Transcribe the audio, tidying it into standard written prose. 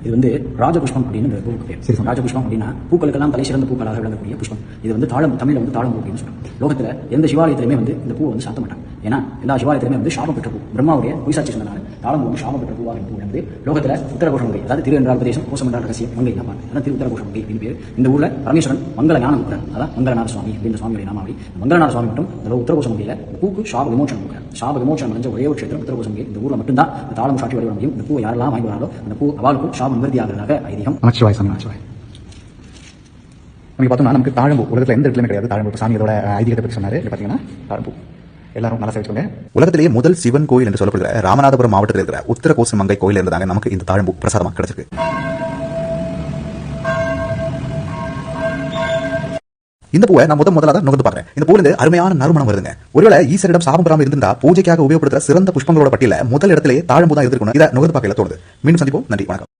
இது வந்து ராஜபுஷ்பம் அப்படின்னு இந்த பூவுக்கு பேர். ராஜபுஷ்பம் அப்படின்னா பூக்களுக்கெல்லாம் தலை சிறந்த பூக்களாக விளங்கக்கூடிய புஷ்பம். இது வந்து தமிழ்ல வந்து தாழம்பூ அப்படின்னு சொல்றோம். லோகத்துல எந்த சிவாலயத்திலுமே வந்து இந்த பூவை வந்து சாத்த மாட்டாங்க. ஏன்னா எல்லா சிவாலயத்திலுமே வந்து சாபம் பெற்ற பூ. பிரம்மாவுடைய பொய்சாட்சி சொன்னதால தாழம்பூ வந்து சாபம் பெற்ற பூவாக பூ விளங்குது. லோகத்துல உத்தரகோஷ மங்கை, அதாவது திரு என்றால் பிரதேசம், கோஷம் என்றால் ரகசியம், மங்கை தான் பாருங்க. அதான் திரு உத்தரகோஷ மங்கை அப்படின்னு பேர். இந்த ஊர்ல பரமேஸ்வரன் மங்கள ஞானம் கொடுக்குறார். அதான் மங்களநாத சுவாமி அப்படின்ற சுவாமியுடைய நாமாவளி. மங்களநாத சுவாமி மட்டும் இந்த உத்தரகோஷ மங்கையில பூக்கு சாப விமோச்சனம் கொடுக்குறார். சாப விமோச்சனம் அடைஞ்ச ஒரே ஒரு க்ஷேத்திரம் உத்தரகோஷ மங்கை. இந்த ஊர்ல மட்டும்தான் இந்த தாளம் சாட்டி வழிபட முடியும். இந்த பூ யாரெல்லாம் வாங்கி வராலோ அந்த பூ அவளுக்கும் சாபம் நிவர்த்தி ஆகிறதாக ஐதீகம். நமச்சிவாய் சாமி, நமச்சிவாய். நமக்கு பார்த்தோம்னா நமக்கு தாழம்பூ உலகத்தில் எந்த இடத்துலையுமே கிடையாது. தாழம்பூ சாமி இதோட ஐதீகத்தை பற்றி சொன்னாரு. பார்த்தீங்கன்னா தாழம்பூ எல்லாரும் நல்லா சேவிச்சுக்கோங்க. உலகத்திலேயே முதல் சிவன் கோயில் என்று சொல்லப்படுகிற ராமநாதபுரம் மாவட்டத்தில் இருக்கிற உத்தரகோச மங்கை கோயில் இருந்தாங்க நமக்கு இந்த தாழம்பூ பிரசாதமாக கிடைச்சிருக்கு. இந்த பூவை நான் முதல்ல தான் நுகர்ந்து பாக்குறேன். இந்த பூல இருந்து அருமையான நறுமணம் வருதுங்க. ஒருவேளை ஈஸ்வரிடம் சாபம் பெறாமல் இருந்தா பூஜைக்காக உபயோகப்படுத்துற சிறந்த புஷ்பங்களோட பட்டியல முதல் இடத்திலேயே தாழம்பூ தான் இருந்திருக்கணும். இதை நுகர்ந்து பார்க்கல தோணுது. மீண்டும் சந்திப்போம். நன்றி, வணக்கம்.